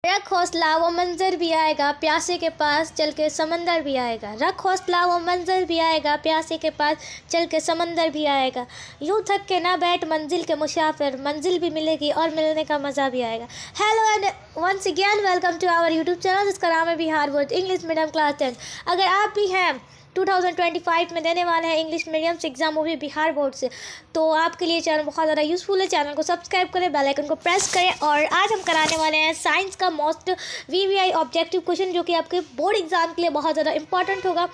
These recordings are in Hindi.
रख हौसला वो मंजर भी आएगा, प्यासे के पास चल के समंदर भी आएगा। रख हौसला वो मंजर भी आएगा, प्यासे के पास चल के समंदर भी आएगा। यूं थक के ना बैठ मंजिल के मुसाफिर, मंजिल भी मिलेगी और मिलने का मज़ा भी आएगा। Hello and once again welcome to our YouTube channel जिसका नाम है Bihar board English medium class 10। अगर आप भी हैं 2025 में देने वाले हैं इंग्लिश मीडियम से एग्जाम, वो भी बिहार बोर्ड से, तो आपके लिए चैनल बहुत ज़्यादा यूज़फुल है। चैनल को सब्सक्राइब करें, बेल आइकन को प्रेस करें। और आज हम कराने वाले हैं साइंस का मोस्ट वीवीआई ऑब्जेक्टिव क्वेश्चन, जो कि आपके बोर्ड एग्जाम के लिए बहुत ज़्यादा इंपॉर्टेंट होगा।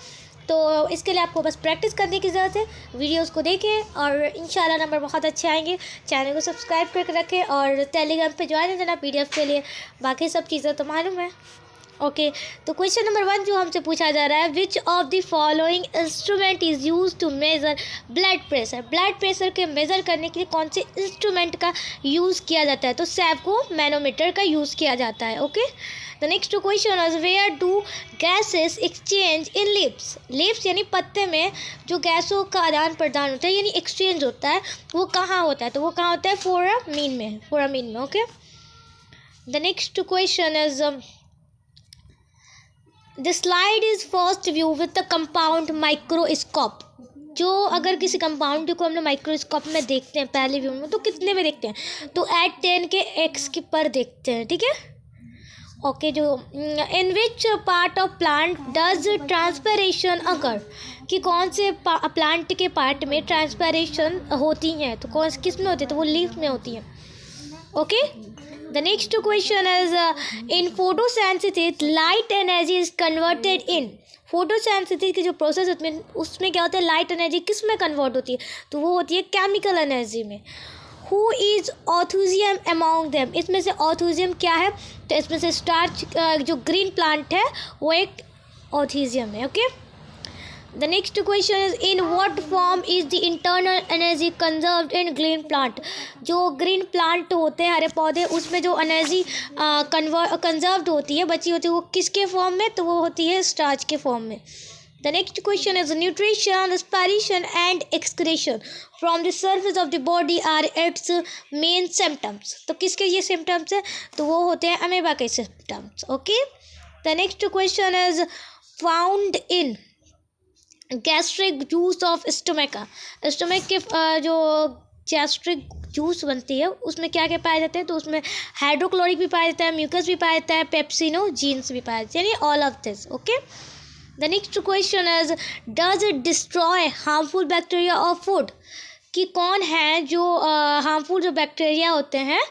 तो इसके लिए आपको बस प्रैक्टिस करने की ज़रूरत है। वीडियोस को देखें और इंशाल्लाह नंबर बहुत अच्छे आएंगे। चैनल को सब्सक्राइब करके रखें और टेलीग्राम पे ज्वाइन हो जाना पीडीएफ के लिए। बाकी सब चीज़ें तो मालूम है। ओके तो क्वेश्चन नंबर 1 जो हमसे पूछा जा रहा है, which of the following instrument is use to measure blood pressure. Blood pressure के मेज़र करने के लिए कौन से इंस्ट्रूमेंट का यूज़ किया जाता है? तो सैप्को मैनोमीटर का यूज़ किया जाता है। Okay the next question is where do gases exchange in lips. Lips यानी पत्ते में जो गैसों का आदान प्रदान होता है यानी एक्सचेंज होता है, वो कहाँ होता है? तो वो कहाँ होता है? फोरामीन में, फोरामीन में। Okay the next question is the slide is first view with the compound microscope. जो अगर किसी कंपाउंड को हम लोग माइक्रोस्कोप में देखते हैं पहले व्यू में, तो कितने में देखते हैं? तो एट 10 के x के पर देखते हैं। ठीक है ओके जो in which part of plant does transpiration अगर, कि कौन से प्लांट के पार्ट में ट्रांसपरेशन होती हैं? तो कौन किस में होती है? तो वो लीफ में होती हैं। Okay The next question is in photosynthesis light energy is converted in। photosynthesis की जो प्रोसेस होती है उसमें क्या होता है? लाइट एनर्जी किस में कन्वर्ट होती है? तो वो होती है केमिकल एनर्जी में। Who is ऑथुजियम among them? इसमें से ऑथुजियम क्या है? तो इसमें से स्टार्च जो ग्रीन प्लांट है वो एक ऑथुजियम है। Okay The next question is in what form is the internal energy conserved in green plant। जो ग्रीन प्लांट होते हैं हरे पौधे, उसमें जो एनर्जी कंजर्व्ड होती है, बची होती है, वो किसके फॉर्म में? तो वो होती है स्टार्च के फॉर्म में। The next question is nutrition, respiration and excretion from the surface of the body are its main symptoms। तो किसके ये symptoms है? तो वो होते हैं अमेबा के symptoms। Okay the next question is found in gastric juice of स्टोमेका। स्टोमक के जो गैस्ट्रिक जूस बनती है उसमें क्या क्या पाए जाते हैं? तो उसमें हाइड्रोक्लोरिक भी पाया जाता है, म्यूकस भी पाया जाता है, पेप्सिनोजीन्स भी पाया जाता है, यानी all of this. Okay the next question is does it destroy harmful bacteria of food. कि कौन है जो हार्मफुल जो बैक्टीरिया होते हैं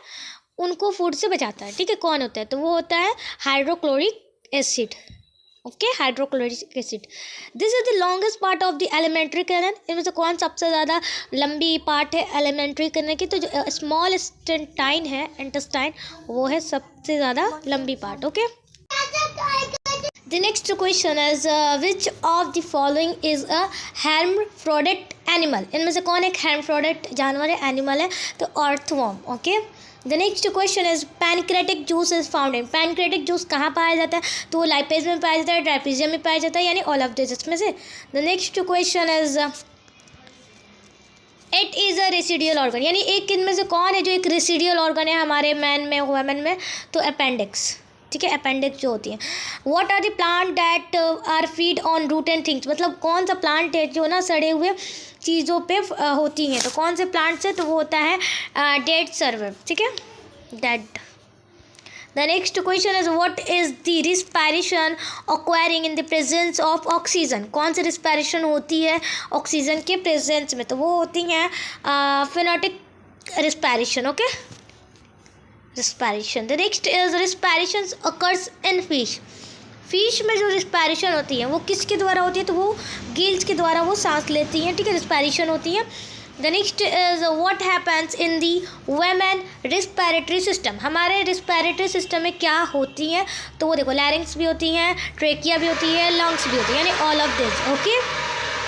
उनको फूड से बचाता है? ठीक है कौन होता है? तो वो होता है hydrochloric acid. Okay hydrochloric acid. This is the longest part of the alimentary canal. इनमें से कौन सबसे ज़्यादा लंबी पार्ट है एलिमेंट्री कैनन की? तो जो स्मॉल इंटेस्टाइन है, इंटेस्टाइन, वो है सबसे ज़्यादा लंबी part. Okay the next question is which of the following is a hermaphrodite animal. इनमें से कौन एक हेर्माफ्रोडिट जानवर है, एनिमल है? तो earthworm. Okay the next question is pancreatic juice is found in. Pancreatic juice कहाँ पाया जाता है? तो वो लाइपेज में पाया जाता है, ट्राइपीजियम में पाया जाता है, यानी ऑल ऑफ दिस इसमें से। The next question is it is a residual organ, यानी एक इनमें से कौन है जो एक रेसिडियल ऑर्गन है हमारे मैन में, वुमेन में? तो अपेंडिक्स। ठीक है अपेंडिक्स जो होती है। What are the plant that are feed on root and things. मतलब कौन सा प्लांट है जो ना सड़े हुए चीज़ों पे होती हैं? तो कौन से प्लांट से? तो वो होता है डेड सर्वर। ठीक है dead. The next question is what is the respiration occurring in the presence of oxygen. कौन सी रिस्पायरेशन होती है ऑक्सीजन के प्रेजेंस में? तो वो होती हैं फिनोटिक respiration. Okay respiration. The next is respiration occurs in fish. Fish में जो रिस्पायरेशन होती है वो किसके द्वारा होती है? तो वो गिल्स के द्वारा वो सांस लेती हैं। ठीक है रिस्पायरेशन होती है। The next is what happens in the women respiratory system. हमारे रिस्पायरेटरी सिस्टम में क्या होती हैं? तो वो देखो लैरिंग्स भी होती हैं, ट्रेकिया भी होती है, लंग्स भी होती है, यानी all of this. Okay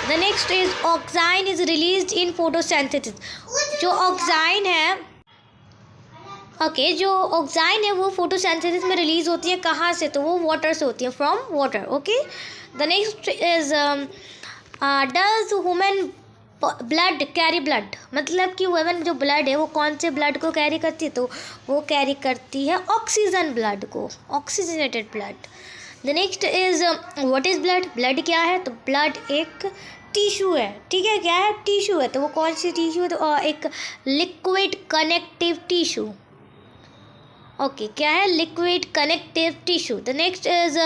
the next is auxin is released in photosynthesis. जो ऑक्साइन है जो ऑक्साइन है वो फोटोसिंथेसिस में रिलीज होती है कहाँ से? तो वो वाटर से होती है, from water. Okay the next is does human blood carry blood, मतलब कि वुमेन जो ब्लड है वो कौन से ब्लड को कैरी करती है, तो वो कैरी करती है ऑक्सीजन ब्लड को, oxygenated blood. The next is what is blood. Blood क्या है, तो ब्लड एक टिश्यू है, ठीक है, क्या है, टिश्यू है। तो वो कौन सी टिश्यू है, तो एक लिक्विड कनेक्टिव टिश्यू। ओके, क्या है, liquid connective tissue. The next is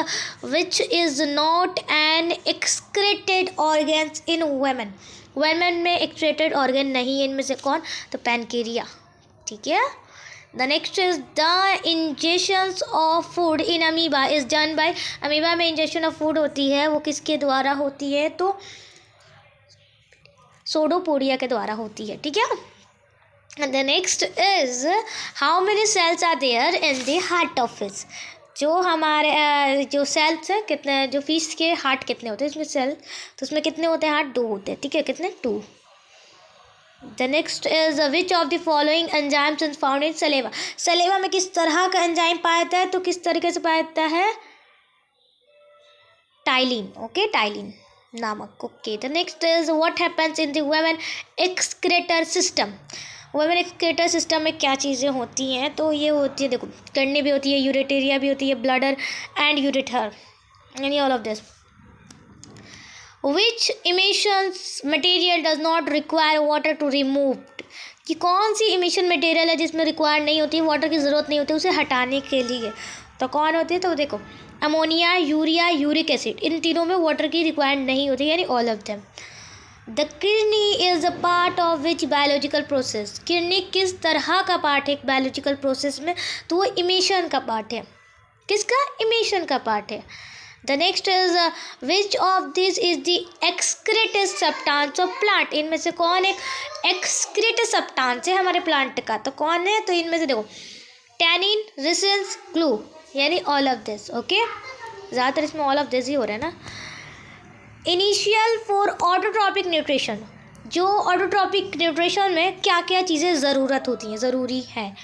which is not an excreted organs in women. Women में एक्सक्रेटेड ऑर्गन नहीं है, इनमें से कौन, तो पैनक्रिया, ठीक है। The next is the injections of food in amoeba is done by. Amoeba में इंजेक्शन ऑफ फूड होती है वो किसके द्वारा होती है, तो सोडोपोडिया के द्वारा होती है, ठीक है। The next is how many cells are there in the heart of fish. जो हमारे जो सेल्स है कितने, जो फिश के हार्ट कितने होते हैं इसमें सेल, तो उसमें कितने होते हैं, हार्ट 2 होते हैं, ठीक है, कितने, 2। The next is which of the following enzymes is found in saliva. Saliva में किस तरह का एंजाइम पाया जाता है, तो किस तरीके से पाया जाता है, टाइलिन, ओके, टाइलिन नामक। Okay, the next is what happens in the women excretory system. Women excretory system में क्या चीज़ें होती हैं, तो ये होती है, देखो, किडनी भी होती है, यूरेटेरिया भी होती है, ब्लडर एंड यूरेटर, यानी all of this. Which emissions material does not require water to remove. कि कौन सी इमिशन मटेरियल है जिसमें रिक्वायर नहीं होती, वाटर की ज़रूरत नहीं होती उसे हटाने के लिए, तो कौन होती है, तो देखो अमोनिया, यूरिया, यूरिक एसिड, इन तीनों में वाटर की रिक्वायर नहीं होती, यानी all of them. The kidney is a part of which biological process. Kidney किस तरह का पार्ट है बायोलॉजिकल प्रोसेस में, तो वो इमिशन का पार्ट है, किसका, इमिशन का पार्ट है। The next is which of this is the excretory substance of plant. इनमें से कौन एक एक्सक्रेटिव सब्सटेंस है हमारे प्लांट का, तो कौन है, तो इनमें से देखो टैनिन, रेसिन्स, ग्लू, यानी ऑल ऑफ दिस। ओके, ज़्यादातर इसमें ऑल ऑफ दिस ही हो रहा है ना। Initial for autotrophic nutrition. जो ऑटोट्रॉपिक न्यूट्रिशन में क्या क्या चीज़ें ज़रूरत होती हैं, ज़रूरी है,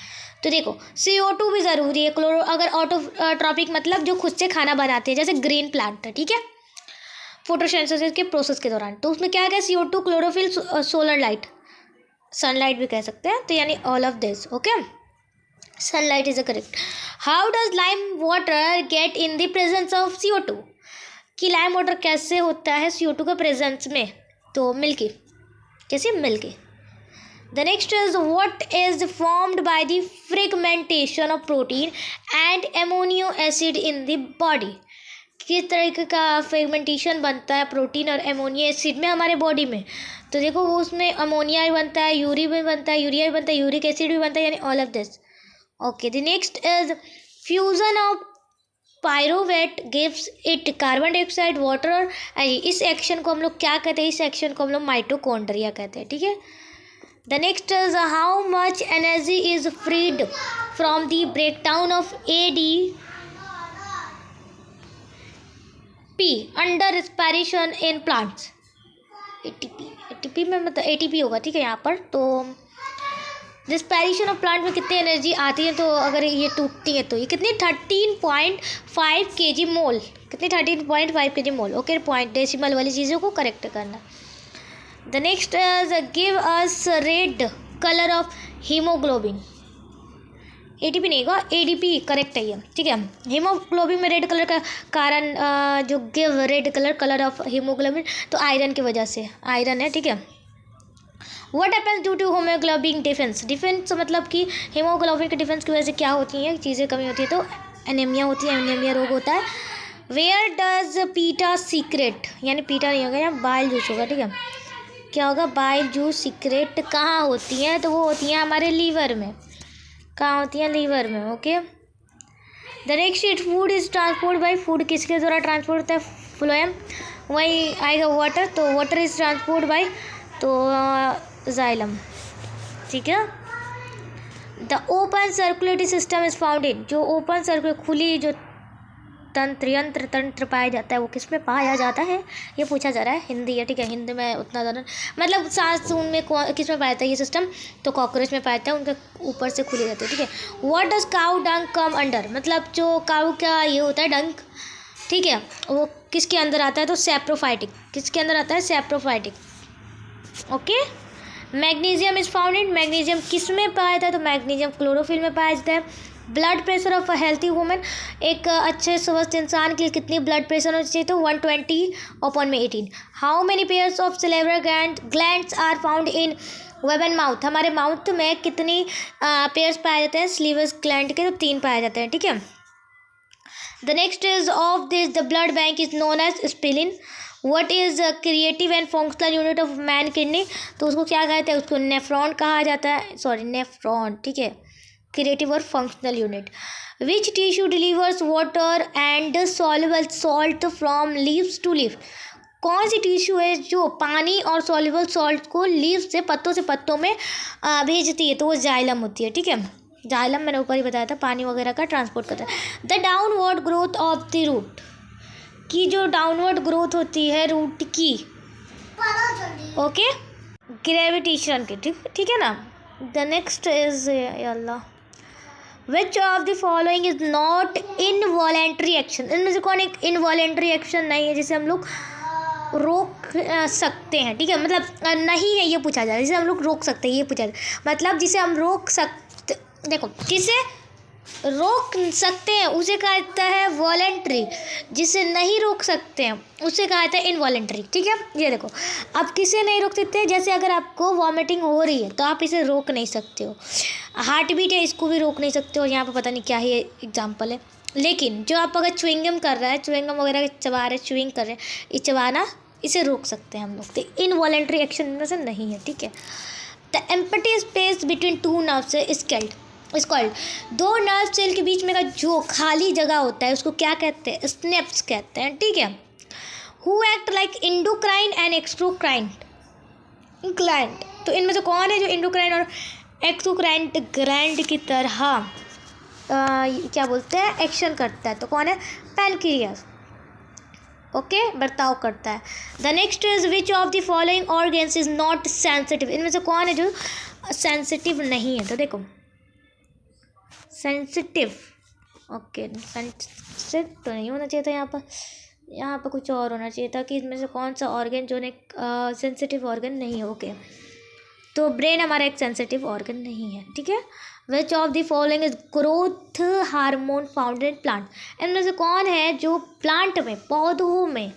तो देखो CO2 भी ज़रूरी है। क्लोरो, अगर ऑटोट्रॉपिक मतलब जो खुद से खाना बनाते हैं, जैसे ग्रीन प्लांट है, ठीक है, फोटोसिंथेसिस के प्रोसेस के दौरान, तो उसमें क्या क्या, CO2, chlorophyll, solar light, sunlight भी कह सकते हैं, तो यानी all of this. Okay, sunlight is a correct. How does lime water get in the presence of CO2। कि लाइम वाटर कैसे होता है CO2 के प्रेजेंस में, तो मिल्की, कैसे, milky. The next is what is formed by the fragmentation of protein and amino acid in the body. किस तरीके का फ्रेगमेंटेशन बनता है प्रोटीन और एमोनियो एसिड में हमारे बॉडी में, तो देखो वो उसमें अमोनिया भी बनता है, यूरिया भी बनता है, यूरिया भी बनता है, यूरिक एसिड भी बनता है, यानी all of this. Okay, the next is fusion of pyruvate gives it carbon dioxide, water और इस एक्शन को हम लोग क्या कहते हैं, इस एक्शन को हम लोग माइटोकॉन्ड्रिया कहते हैं, ठीक है। The next is how much energy is freed from the breakdown of ADP under respiration in plants. ATP में मतलब ATP होगा, ठीक है, यहाँ पर। तो रेस्पिरेशन ऑफ प्लांट में कितनी एनर्जी आती है, तो अगर ये टूटती है तो ये कितनी 13.5 kg मोल, कितनी 13.5 kg मोल। ओके, पॉइंट डेसिमल वाली चीज़ों को करेक्ट करना। The next is give us red colour of haemoglobin. ATP नहीं होगा, ADP करेक्ट है ये, ठीक है। हीमोग्लोबिन में रेड कलर का कारण जो give red colour of haemoglobin, तो आयरन की वजह से, आयरन है, ठीक है। What happens due to haemoglobin defence. Defence मतलब कि हीमोग्लोबिन के डिफेंस की वजह से क्या होती हैं चीज़ें, कमी होती है, तो एनीमिया होती है, एनीमिया रोग होता है। वेयर डज पीटा सीक्रेट, यानी पीटा नहीं होगा, यहाँ बाइल जूस होगा, ठीक है, क्या होगा, बाइल जूस सीक्रेट कहाँ होती हैं, तो वो होती हैं हमारे लीवर में, कहाँ होती हैं, लीवर में। Okay, the next it food is transport by, food किसके द्वारा ट्रांसपोर्ट होता है, फ्लोएम। वही आएगा वाटर, तो वाटर इज ट्रांसपोर्ट बाई, तो जाइलम, ठीक है। The open circulatory system is found इन, जो ओपन सर्कुलर खुली जो तंत्र पाया जाता है वो किस में पाया जाता है, ये पूछा जा रहा है, हिंदी है, ठीक है। हिंदी में उतना ज़्यादा मतलब सांस उनमें किस में पाया जाता है ये सिस्टम, तो कॉकरोच में पाया जाता है, उनके ऊपर से खुली रहती है, ठीक है। What does cow dung come under, मतलब जो काउ का ये होता है डंक, ठीक है, वो किसके अंदर आता है, तो सैप्रोफाइटिक, किसके अंदर आता है, saprophytic. Okay. Magnesium is found in, magnesium किस में पाया जाता है? तो मैग्नीशियम क्लोरोफिल में पाया जाता है। Blood pressure of a healthy women, एक अच्छे स्वस्थ इंसान के लिए कितनी ब्लड प्रेशर होना चाहिए? तो 120/18। How many pairs of salivary glands are found in वेबन माउथ, हमारे माउथ में कितनी पेयर्स पाए जाते हैं स्लीवर्स ग्लैंड के? तो 3 पाए जाते हैं, ठीक है। The next is of this the blood bank is known as spleen. What is creative and functional unit of man kidney, तो उसको क्या कहते हैं? उसको नेफ्रॉन कहा जाता है, सॉरी नेफ्रॉन, ठीक है, क्रिएटिव और functional unit. Which tissue delivers water and soluble salt from leaves to leaf, कौन सी टिश्यू है जो पानी और सॉल्युबल सॉल्ट को लीव से पत्तों में भेजती है? तो वो जाइलम होती है, ठीक है। जाइलम मैंने ऊपर ही बताया था, पानी वगैरह का ट्रांसपोर्ट करता है। The downward growth of the root, की जो डाउनवर्ड ग्रोथ होती है रूट की, ओके, ग्रेविटेशन की, ठीक है ना। The next is Allah, which of the following is not involuntary action, इनमें से कौन एक इनवॉलेंट्री एक्शन नहीं है जिसे हम लोग रोक सकते हैं, ठीक है, मतलब नहीं है ये पूछा जा रहा है, जिसे हम लोग रोक सकते हैं ये पूछा जा रहा है, मतलब जिसे हम रोक सकते, देखो जिसे रोक सकते हैं उसे कहा जाता है वॉलेंट्री, जिसे नहीं रोक सकते हैं उसे कहा जाता है इनवॉलेंट्री, ठीक है। ये देखो, आप किसे नहीं रोक सकते, जैसे अगर आपको वॉमिटिंग हो रही है तो आप इसे रोक नहीं सकते हो, हार्ट बीट है इसको भी रोक नहीं सकते हो, यहाँ पर पता नहीं क्या ही एग्जाम्पल है, लेकिन जो आप अगर च्युइंगम कर रहा है, च्युइंगम वगैरह चबा रहे, च्युइंग कर रहे हैं, ये चबाना, इसे रोक सकते हैं हम लोग, तो इनवॉलेंट्री एक्शन में से नहीं है, ठीक है। The empty space between two nerves is called, दो नर्व सेल के बीच में का जो खाली जगह होता है उसको क्या कहते हैं? स्नेप्स कहते हैं, ठीक है। Who act like endocrine and exocrine gland, तो इनमें से कौन है जो इंडोक्राइन और एक्सोक्राइन ग्लैंड की तरह क्या बोलते हैं एक्शन करता है? तो कौन है? पैनक्रियास, ओके, बर्ताव करता है। The next is which of the following organs is not sensitive, इनमें से कौन है जो सेंसिटिव नहीं है? तो देखो सेंसिटिव, ओके, सेंसिटिव तो नहीं होना चाहिए था, यहाँ पर कुछ और होना चाहिए था कि इसमें से कौन सा ऑर्गन जो है सेंसिटिव ऑर्गन नहीं है, ओके, तो ब्रेन हमारा एक सेंसिटिव ऑर्गन नहीं है, ठीक है। Which of the following is growth hormone found in plant, इनमें से कौन है जो प्लांट में, पौधों में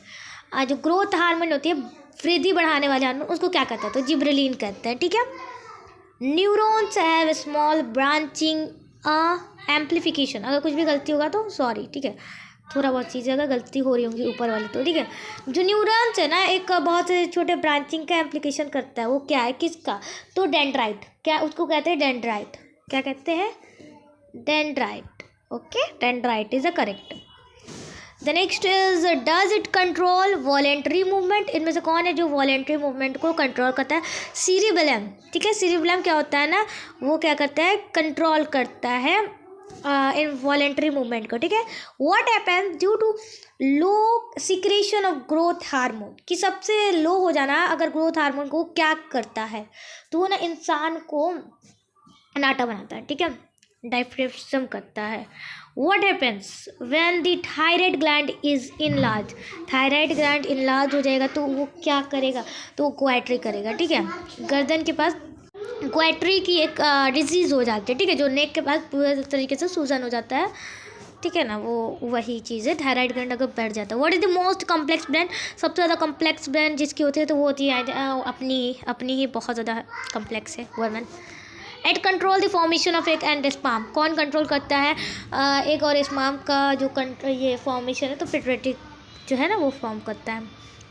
जो ग्रोथ हार्मोन होती है, वृद्धि बढ़ाने वाले हार्मोन, उसको क्या कहते हैं? तो जिब्रेलिन कहते हैं, ठीक है। Neurons have small branching amplification, अगर कुछ भी गलती होगा तो सॉरी, ठीक है, थोड़ा बहुत चीज़ें अगर गलती हो रही होंगी ऊपर वाली तो, ठीक है। जो न्यूरॉन्स है ना, एक बहुत से छोटे ब्रांचिंग का एम्प्लीकेशन करता है, वो क्या है, किसका? तो डेंड्राइट, क्या उसको कहते हैं? डेंड्राइट, क्या कहते हैं? Dendrite, okay, dendrite is a correct. The next is does it control voluntary movement, इनमें से कौन है जो वॉलेंट्री मूवमेंट को कंट्रोल करता है? सीरिबेलम, ठीक है, सीरिबेलम क्या होता है ना, वो क्या करता है? कंट्रोल करता है इन वॉलेंट्री मूवमेंट को, ठीक है। What happens due to low secretion of growth hormone, कि सबसे लो हो जाना अगर ग्रोथ हार्मोन को क्या करता है? तो वो ना इंसान को नाटा बनाता है, ठीक है, डायफ्रेक्शन करता है। What happens when the thyroid gland is enlarge, thyroid gland enlarge हो जाएगा तो वो क्या करेगा? तो वो क्वाइट्री करेगा, ठीक है, गर्दन के पास क्वाइट्री की एक डिजीज़ हो जाती है, ठीक है, जो नेक के पास पूरे तरीके से सूजन हो जाता है, ठीक है ना, वो वही चीज़ है, थायराइड ग्लैंड अगर बैठ जाता है। What is the most complex brain, सबसे ज़्यादा कम्प्लेक्स ब्रेन जिसकी होती है तो वो होती है अपनी ही बहुत ज़्यादा कम्प्लेक्स है women. At control the formation of egg and sperm, कौन कंट्रोल करता है एग और स्पर्म का जो ये फॉर्मेशन है? तो पिट्यूटरी जो है ना वो फॉर्म करता है,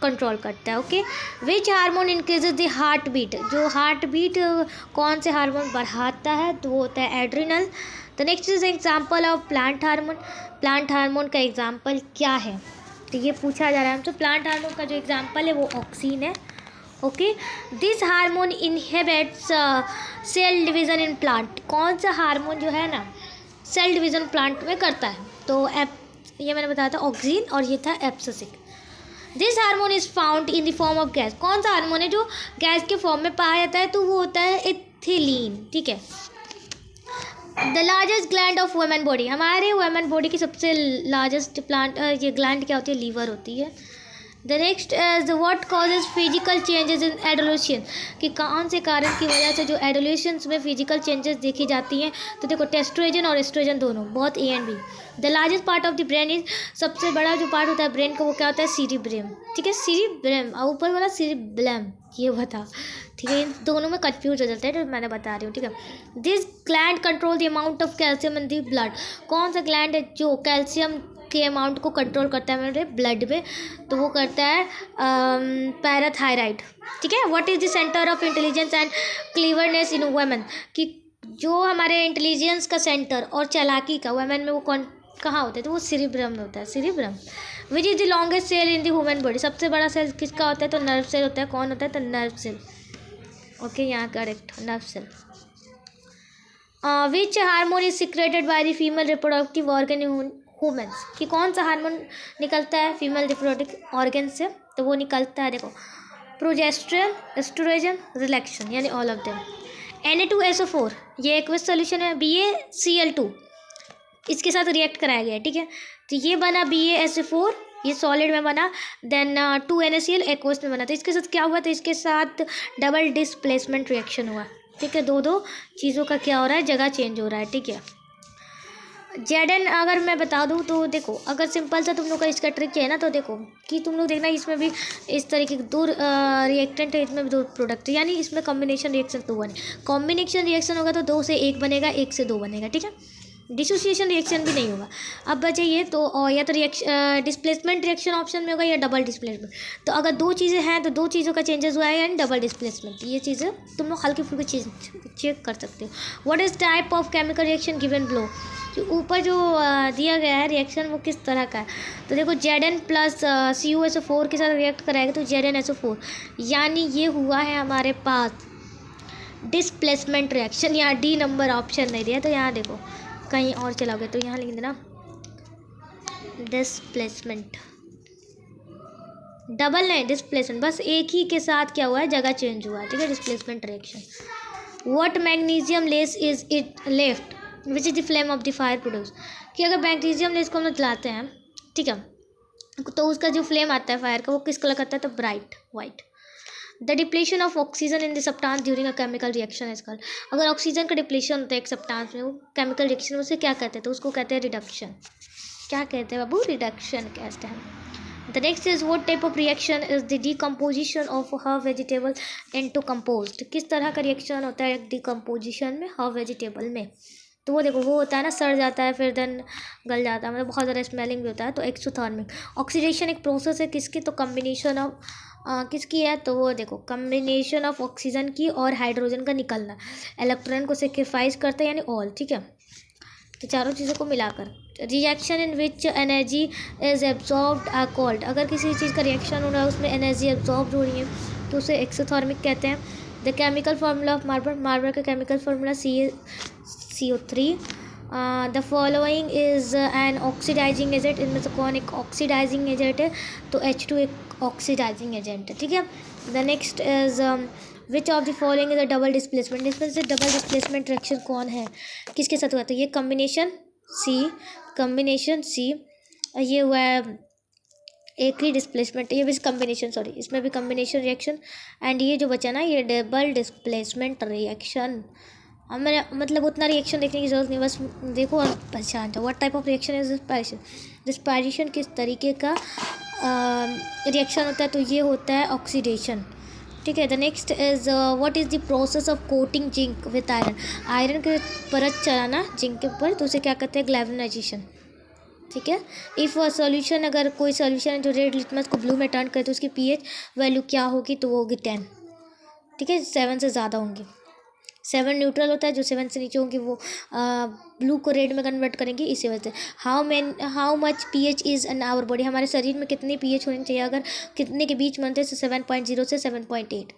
कंट्रोल करता है, okay. Which hormone increases the heart beat, जो हार्ट बीट कौन से हार्मोन बढ़ाता है? तो वो होता है adrenal. The next is example of plant hormone, plant hormone का एग्जाम्पल क्या है? तो ये पूछा जा रहा है हमसे, प्लांट हार्मोन का जो एग्जाम्पल है वो ऑक्सीन है, okay. This hormone inhibits cell division in plant, कौन सा हार्मोन जो है ना सेल डिवीज़न प्लांट में करता है? तो ये मैंने बताया था ऑक्सीन और ये था abscisic. This hormone is found in the form of gas, कौन सा हार्मोन है जो गैस के फॉर्म में पाया जाता है? तो वो होता है इथिलीन, ठीक है। The largest gland of women body, हमारे वुमेन बॉडी की सबसे लार्जेस्ट प्लांट ये ग्लैंड क्या होती है? लीवर होती है। The next is what causes physical changes in एडोलेशन, कि कौन से कारण की वजह से जो एडोलेशंस में फिजिकल चेंजेस देखी जाती हैं। तो देखो टेस्टोस्टेरोन और एस्ट्रोजन दोनों, बहुत A and B. The largest part of the brain is, सबसे बड़ा जो पार्ट होता है ब्रेन का वो क्या होता है, सीरिब्रम। ठीक है, सीरिब्रम, और ऊपर वाला सीरिब्लम, ये बता। ठीक है, इन दोनों में कन्फ्यूज हो जाता है, तो मैंने बता रही हूँ। ठीक है, this gland control the amount of calcium in the blood, कौन सा ग्लैंड है जो कैल्शियम के अमाउंट को कंट्रोल करता है मेरे ब्लड में, तो वो करता है पैराथायराइड। ठीक है, what is the centre of intelligence and cleverness in women, कि जो हमारे इंटेलिजेंस का सेंटर और चालाकी का वुमेन में वो कौन कहाँ होता है, तो वो सेरिब्रम में होता है, cerebrum. Which is the longest cell in the human body, सबसे बड़ा सेल किसका होता है, तो नर्व सेल होता है। कौन होता है, तो नर्व सेल। ओके, यहाँ correct, nerve cell. Which hormone is secreted by the female reproductive organ women's, कि कौन सा हार्मोन निकलता है फीमेल रिप्रोडक्टिव ऑर्गन से, तो वो निकलता है देखो प्रोजेस्टेरोन, एस्ट्रोजन, रिलैक्सेशन, यानी ऑल ऑफ देम। Na2SO4 ये एक्वस सोल्यूशन है, BaCl2 इसके साथ रिएक्ट कराया गया है। ठीक है, तो ये बना BaSO4, ये सॉलिड में बना, देन 2NaCl एक्वस में बना। तो इसके साथ क्या हुआ, तो इसके साथ डबल डिस्प्लेसमेंट रिएक्शन हुआ। ठीक है, दो चीज़ों का क्या हो रहा है, जगह चेंज हो रहा है। ठीक है, Zn अगर मैं बता दूँ तो देखो, अगर सिंपल सा तुम लोग का इसका ट्रिक है ना, तो देखो कि तुम लोग देखना इसमें भी इस तरीके के दो रिएक्टेंट है, इसमें भी दो प्रोडक्ट, यानी इसमें कॉम्बिनेशन रिएक्शन तो बने, कॉम्बिनेशन रिएक्शन होगा तो 2 से 1 बनेगा, 1 से 2 बनेगा। ठीक है, डिसोसिएशन रिएक्शन भी नहीं होगा। अब बचे ये तो, या तो डिस्प्लेसमेंट रिएक्शन ऑप्शन में होगा या डबल डिस्प्लेसमेंट। तो अगर 2 चीज़ें हैं तो 2 चीज़ों का चेंजेस हुआ है, यानी डबल डिस्प्लेसमेंट। ये चीज़ें तुम लोग हल्की फुल्की चेक कर सकते हो। What is type of chemical reaction given below, जो ऊपर जो दिया गया है रिएक्शन वो किस तरह का है, तो देखो Zn प्लस CuSO4 के साथ रिएक्ट कराएगा तो ZnSO4, यानी ये हुआ है हमारे पास डिस्प्लेसमेंट रिएक्शन। यहाँ डी नंबर ऑप्शन नहीं दिया, तो यहाँ देखो कहीं और चलाओगे तो यहाँ लिख देना डिस्प्लेसमेंट, डबल नहीं डिस्प्लेसमेंट, बस एक ही के साथ क्या हुआ है, जगह चेंज हुआ है। ठीक है, displacement reaction. What magnesium less is it left which is the flame of the fire produce, कि अगर मैग्नीशियम लेस को हम लोग जलाते हैं, ठीक है, तो उसका जो फ्लेम आता है फायर का वो किस कलर का आता है, तो bright white. The depletion of oxygen in the substance during a chemical reaction is called, अगर ऑक्सीजन का डिप्लीशन होता है एक सब्सटेंस में, वो केमिकल रिएक्शन उसे क्या कहते हैं, तो उसको कहते हैं रिडक्शन। क्या कहते हैं बाबू, रिडक्शन कहते हैं। The next is what type of reaction is the decomposition of a vegetable into compost, किस तरह का रिएक्शन होता है डिकम्पोजिशन में हर वेजिटेबल में, तो वो देखो वो होता है ना, सड़ जाता है फिर देन गल जाता है, मतलब बहुत ज़्यादा स्मेलिंग भी होता है। तो एक्सोथर्मिक ऑक्सीडेशन एक प्रोसेस है किसकी, तो कम्बिनेशन ऑफ किसकी है, तो वो देखो कम्बिनेशन ऑफ ऑक्सीजन की और हाइड्रोजन का निकलना, इलेक्ट्रॉन को सेक्रीफाइस करता है, यानी ऑल। ठीक है, तो चारों चीज़ों को मिलाकर। Reaction in which energy is absorbed are called, अगर किसी चीज़ का रिएक्शन हो रहा है उसमें एनर्जी एब्जॉर्ब हो रही है तो उसे एक्सोथर्मिक कहते हैं। The chemical formula of marble, marble का chemical formula CO3। The following is an oxidising agent, इनमें से कौन एक ऑक्सीडाइजिंग एजेंट है, तो H2 एक ऑक्सीडाइजिंग एजेंट है। ठीक है, the next is which of the following is a double displacement, इसमें से डबल डिस्प्लेसमेंट रिएक्शन कौन है, किसके साथ हुआ, तो ये कम्बिनेशन सी, ये हुआ है एक ही डिस्प्लेसमेंट, ये भी कम्बिनेशन, सॉरी इसमें भी कम्बिनेशन रिएक्शन, एंड ये जो बचा ना ये डबल डिस्प्लेसमेंट रिएक्शन। अब मैंने मतलब उतना रिएक्शन देखने की जरूरत नहीं, बस देखो और पहचान जाओ। What type of reaction is respiration, respiration किस तरीके का रिएक्शन होता है, तो ये होता है ऑक्सीडेशन। ठीक है, the next is what is the process of coating zinc with iron, iron के परत चढ़ाना जिंक के ऊपर, तो उसे क्या कहते हैं, ग्लैवेनाइजेशन। ठीक है, इफ़ सॉल्यूशन, अगर कोई सॉल्यूशन है जो रेड लिटमस को ब्लू में टर्न करे तो उसकी pH वैल्यू क्या होगी, तो वो होगी 10। ठीक है, 7 से ज़्यादा होंगी। 7 न्यूट्रल होता है, जो 7 से नीचे होंगी वो ब्लू को रेड में कन्वर्ट करेंगी, इसी वजह से। How much pH is in our body, हमारे शरीर में कितनी pH होनी चाहिए, अगर कितने के बीच बनते हैं, 7.0 से 7.8।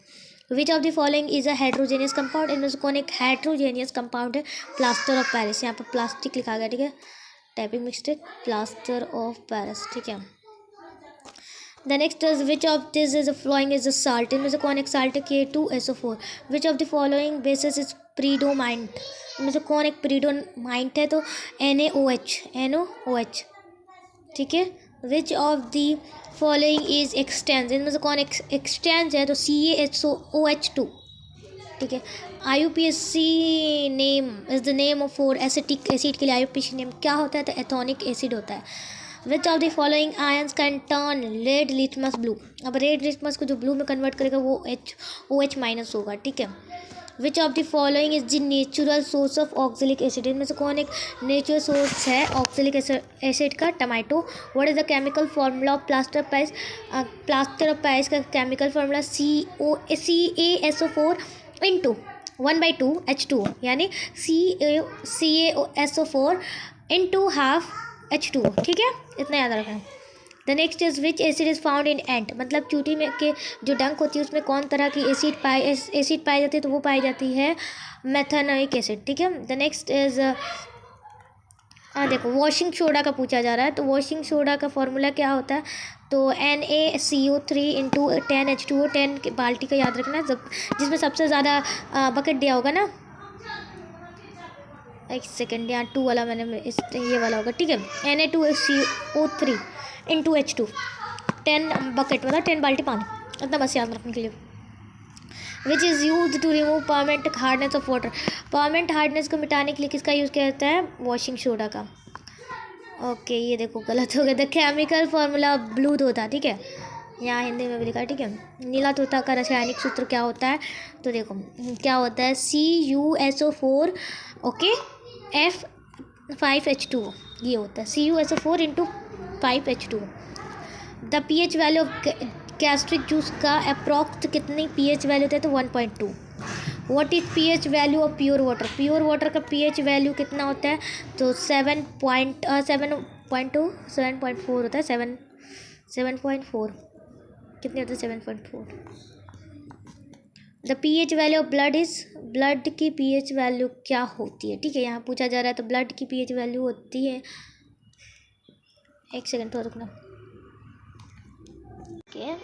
Which of the following is a heterogeneous compound, इनमें से कौन एक हेड्रोजेनियस कंपाउंड है, प्लास्टर ऑफ पेरिस, यहाँ पर प्लास्टिक लिखा गया। ठीक है, typing mistake, plaster of Paris. ठीक है, the next is which of this is following is a salt, इनमें से कौन एक साल्ट है, K2SO4। Which of the following bases is predominant, इनमें से कौन एक प्रीडोमाइंट है, तो NaOH। ठीक है, which of the following is expanse, इनमें से कौन एक्सटेंस है? तो CaSO2, ठीक है। IUPAC name is the name of four acetic acid के लिए IUPAC नेम क्या होता है? तो एथोनिक एसिड होता है। Which of the following ions can turn red litmus blue, अब रेड लिटमस को जो ब्लू में कन्वर्ट करेगा वो OH माइनस होगा, ठीक है। Which of the following is the natural source of oxalic acid, इनमें से कौन एक नेचुरल सोर्स है ऑक्जेलिक एसिड का? Tomato. What is the chemical formula of plaster of Paris, plaster of Paris का chemical formula CaSO4 into 1/2 H2O, यानी CaSO4 इंटू हाफ H2O, ठीक है, इतना याद रखना। The next is which acid is found in ant, मतलब चूटी में के जो डंक होती है उसमें कौन तरह की एसिड पाई जाती है? तो वो पाई जाती है मेथेनोइक एसिड, ठीक है। द नेक्स्ट इज देखो वॉशिंग सोडा का पूछा जा रहा है, तो वॉशिंग सोडा का फॉर्मूला क्या होता है? तो NaCO3 इंटू 10 H2O, 10 बाल्टी का याद रखना, जब जिसमें सबसे ज़्यादा बकेट दिया होगा ना, एक सेकेंड, यहाँ 2 वाला मैंने ये वाला होगा, ठीक है। Na2CO3 इंटू H2, 10 बकेट मतलब 10 बाल्टी पानी, इतना बस याद रखने के लिए। Which is use to remove permanent hardness of water, permanent hardness को मिटाने के लिए किसका यूज़ किया जाता है? वॉशिंग सोडा का। ओके ये देखो गलत हो गया, द केमिकल फार्मूला ब्लू तोता, ठीक है, यहाँ हिंदी में भी लिखा है, ठीक है। नीला तोता का रासायनिक सूत्र क्या होता है? तो देखो क्या होता है, CuSO4 ओके F5H2O, ये होता है CuSO4 into 5H2O। The pH value of gastric juice का अप्रॉक्स कितनी pH वैल्यू होता है? तो 1.2। What is pH value of pure water, pure water का pH वैल्यू कितना होता है? तो 7.4 होता है, 7.4 कितने होते हैं? 7.4। The pH value of blood is, blood की pH वैल्यू क्या होती है? ठीक है, यहाँ पूछा जा रहा है, तो ब्लड की pH वैल्यू होती है, एक सेकेंड तो रुकना,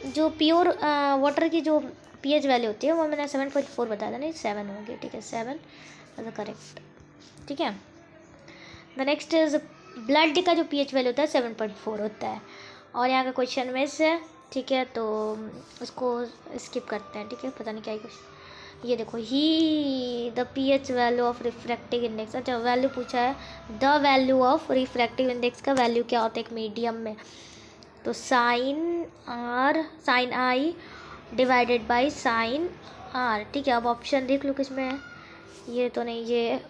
जो प्योर वाटर की जो pH वैल्यू होती है वो मैंने 7.4 बताया था, नहीं 7 होगी, ठीक है, 7 इज करेक्ट, ठीक है। द नेक्स्ट इज ब्लड का जो pH वैल्यू होता है 7.4 होता है, और यहाँ का क्वेश्चन मिस है, ठीक है, तो उसको स्किप करते हैं, ठीक है, पता नहीं क्या ही कुछ। ये देखो ही the pH value of refractive index, अच्छा वैल्यू पूछा है, the value of refractive index का वैल्यू क्या होता है एक मीडियम में? तो sin I divided by sin R, ठीक है। अब ऑप्शन देख लो किसमें है, ये तो नहीं, ये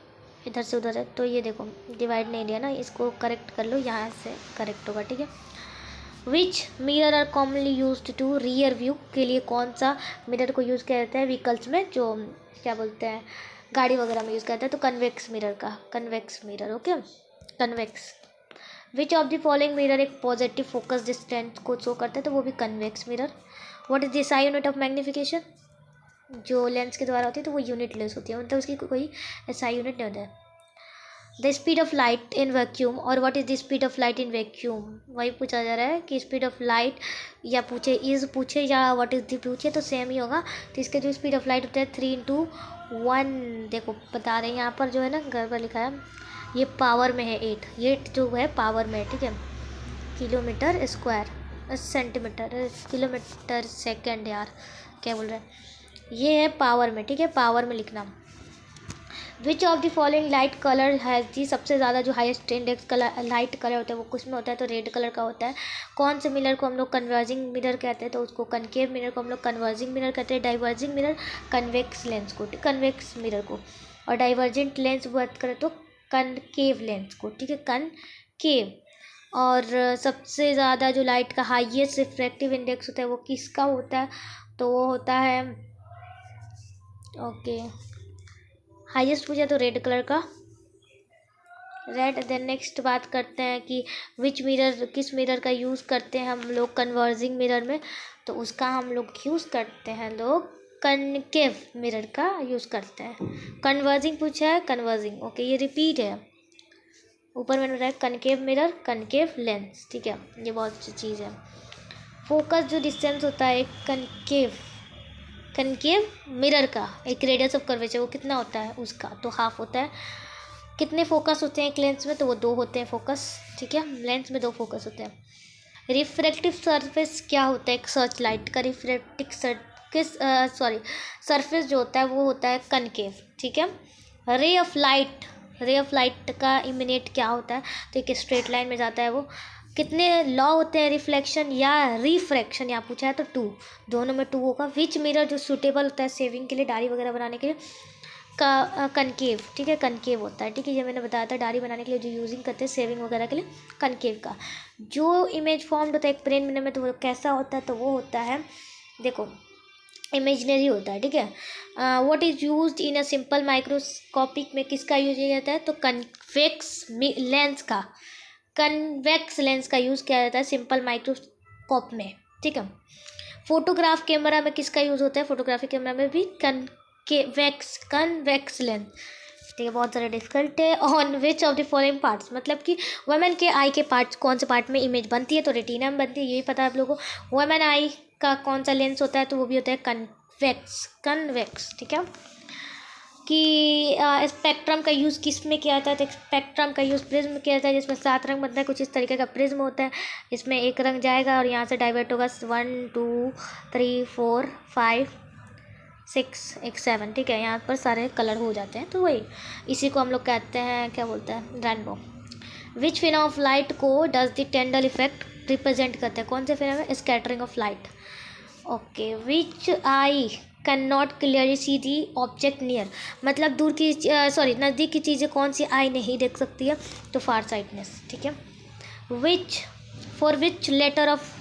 इधर से उधर है, तो ये देखो डिवाइड नहीं लिया ना, इसको करेक्ट कर लो, यहाँ से करेक्ट होगा, ठीक है। Which mirror are commonly used to, rear view के लिए कौन सा मिरर को यूज़ किया जाता है व्हीकल्स में, जो क्या बोलते हैं गाड़ी वगैरह में यूज़ करते हैं? तो कन्वेक्स मिरर का, convex mirror, okay, convex. Which of the following mirror एक पॉजिटिव फोकस डिस्टेंस को शो करता है? तो वो भी convex mirror. What is the SI unit of magnification, जो लेंस के द्वारा होती है तो वो यूनिट लेस होती है, मतलब उसकी कोई SI यूनिट नहीं होता है। The speed of light in vacuum, और what is the speed of light in vacuum, वही पूछा जा रहा है कि स्पीड ऑफ लाइट, या पूछे इज पूछे या व्हाट इज द पूछे तो सेम ही होगा। तो इसका जो स्पीड ऑफ लाइट होता है 3:1, देखो बता रहे हैं यहाँ पर जो है ना गड़बड़ लिखा है, ये पावर में है 8, ये जो है पावर में है, ठीक है, kilometre square centimetre kilometre second, यार क्या बोल रहे हैं, ये है पावर में, ठीक है, पावर में लिखना। विच of the following light colour has the, सबसे ज़्यादा जो highest index colour light colour होता है वो किस में होता है? तो रेड कलर का होता है। कौन से मिरर को हम लोग कन्वर्जिंग मिरर कहते हैं? तो उसको कनकेव मिरर को हम लोग कन्वर्जिंग मिरर कहते हैं, डाइवर्जिंग मिरर कन्वेक्स लेंस को, कन्वेक्स मिरर को, और डाइवर्जेंट लेंस बात करें तो कनकेव लेंस को, ठीक है, कनकेव। और सबसे ज़्यादा जो लाइट का हाईएस्ट रिफ्रैक्टिव इंडेक्स होता है वो किसका होता है? तो वो होता है, ओके, हाईएस्ट पूछा तो रेड कलर का, रेड। देन नेक्स्ट बात करते हैं कि विच मिरर, किस मिरर का यूज़ करते हैं हम लोग कन्वर्जिंग मिरर में? तो उसका हम लोग यूज़ करते हैं लोग कनकेव मिरर का यूज़ करते हैं। कन्वर्जिंग पूछा है, कन्वर्जिंग, ओके, ये रिपीट है, ऊपर मैंने बताया कनकेव मिरर कनकेव लेंस, ठीक है, ये बहुत अच्छी चीज़ है। फोकस जो डिस्टेंस होता है एक कनकेव मिरर का, एक रेडियस ऑफ कर्वेचर वो कितना होता है उसका? तो हाफ होता है। कितने फोकस होते हैं एक लेंस में? तो वो 2 होते हैं फोकस, ठीक है, लेंस में 2 फोकस होते हैं। रिफ्रैक्टिव सरफेस क्या होता है? एक सर्च लाइट का रिफ्रैक्टिव सरफेस जो होता है वो होता है कनकेव, ठीक है। रे ऑफ लाइट का इमिनेट क्या होता है? तो एक स्ट्रेट लाइन में जाता है वो। कितने लॉ होते हैं रिफ्लेक्शन या रिफ्रैक्शन, यहाँ पूछा है तो 2, दोनों में 2 होगा। विच मिरर जो सूटेबल होता है सेविंग के लिए, दाढ़ी वगैरह बनाने के लिए, का कनकेव, ठीक है, कनकेव होता है, ठीक है। ये मैंने बताया था दाढ़ी बनाने के लिए जो यूजिंग करते हैं सेविंग वगैरह के लिए, कनकेव का। जो इमेज फॉर्म्ड होता है एक प्लेन मिरर में तो वो कैसा होता है? तो वो होता है, देखो, इमेजनरी होता है, ठीक है। What is used in a simple microscopic में किसका यूज किया जाता है? तो कन्वेक्स लेंस का यूज़ किया जाता है सिंपल माइक्रोस्कोप में, ठीक है। फोटोग्राफ कैमरा में किसका यूज़ होता है? फोटोग्राफी कैमरा में भी कन्वेक्स लेंस, ठीक है। बहुत ज़्यादा डिफिकल्ट है। On which of the following parts, मतलब कि वुमेन के आई के पार्ट्स, कौन से पार्ट में इमेज बनती है? तो रेटिना में बनती है, यही पता है आप लोगों को। वुमेन आई का कौन सा लेंस होता है? तो वो भी होता है कन्वेक्स, ठीक है। कि स्पेक्ट्रम का यूज़ किस में किया जाता है? तो स्पेक्ट्रम का यूज़ प्रिज्म में किया जाता है, जिसमें 7 रंग बनता है। कुछ इस तरीके का प्रिज्म होता है, इसमें एक रंग जाएगा और यहाँ से डाइवर्ट होगा 1 2 3 4 5 6 एक 7, ठीक है। यहाँ पर सारे कलर हो जाते हैं, तो वही इसी को हम लोग कहते हैं, क्या बोलते हैं, रेनबो। विच फिनोम ऑफ लाइट को डज द टेंडल इफेक्ट रिप्रेजेंट करते हैं? कौन से फिनोम है? Scattering of light, okay. Which I can not clearly see the object near, मतलब दूर की नज़दीक की चीज़ें कौन सी आई नहीं देख सकती है? तो फार साइटनेस, ठीक है। Which letter of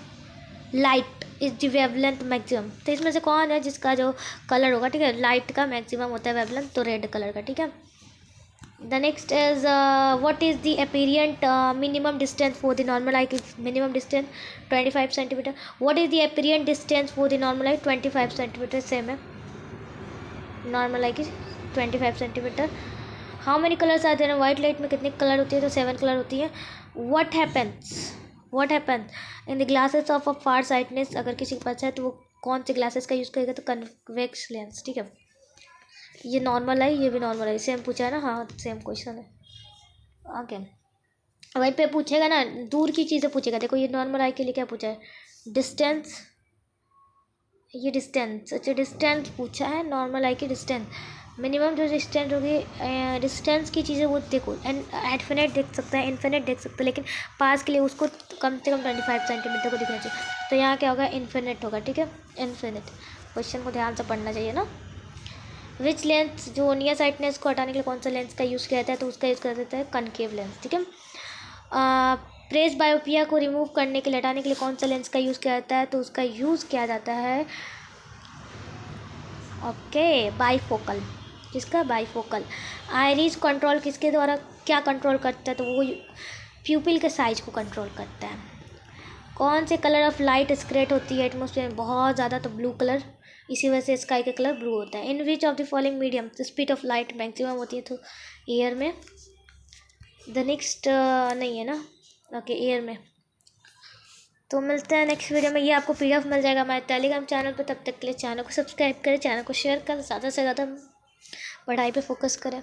light is the wavelength maximum, तो इसमें से कौन है जिसका जो कलर होगा, ठीक है, लाइट का मैक्सिमम होता है वेवलेंथ, तो रेड कलर का, ठीक है। The next is what is the apparent minimum distance for the normal eye? Minimum distance 25 centimetre. What is the apparent distance for the normal eye? 25 centimetre, same है नॉर्मल आई की 25 centimetre. How many colours are there? White light में कितने कलर होती है? तो 7 कलर होती है। What happens in the glasses of a far sightedness, अगर किसी के पास है तो वो कौन से ग्लासेस का यूज़ करेगा? तो कन्वेक्स लेंस, ठीक है। ये नॉर्मल है, ये भी नॉर्मल है, सेम पूछा है ना, हाँ सेम क्वेश्चन है, ओके। वहीं पे पूछेगा ना, दूर की चीज़ें पूछेगा। देखो ये नॉर्मल आई के लिए क्या पूछा है? डिस्टेंस, ये डिस्टेंस, अच्छा डिस्टेंस पूछा है, नॉर्मल आई की डिस्टेंस। मिनिमम जो डिस्टेंस होगी, डिस्टेंस की चीज़ें वो देखो, इन्फिनिट देख सकता है, इन्फिनिट देख सकते हैं, लेकिन पास के लिए उसको कम से कम 25 सेंटीमीटर को दिखना चाहिए, तो यहाँ क्या होगा? इन्फिनिट होगा, ठीक है, इन्फिनिट। क्वेश्चन को ध्यान से पढ़ना चाहिए ना। विच लेंस, जो नियर साइटनेस को हटाने के लिए कौन सा लेंस का यूज़ किया जाता है? तो उसका यूज़ कर देता है कनकेव लेंस, ठीक है। प्रेस बायोपिया को रिमूव करने के लिए, हटाने के लिए कौन सा लेंस का यूज़ किया जाता है? तो उसका यूज़ किया जाता है, ओके, बाईफोकल। किसका? बाईफोकल। आइरिस कंट्रोल किसके द्वारा, क्या कंट्रोल करता है? तो वो प्यूपिल के साइज को कंट्रोल करता है। कौन से कलर ऑफ लाइट स्क्रेट होती है एटमोसफेयर में बहुत ज़्यादा? तो ब्लू कलर, इसी वजह से स्काई का कलर ब्लू होता है। In which of the following medium speed of light maximum होती है? तो एयर में। द नेक्स्ट नहीं है ना, ओके, एयर में। तो मिलते हैं नेक्स्ट वीडियो में। ये आपको PDF मिल जाएगा हमारे टेलीग्राम चैनल पर। तब तक के लिए चैनल को सब्सक्राइब करें, चैनल को शेयर करें, ज़्यादा से ज़्यादा पढ़ाई पे फोकस करें।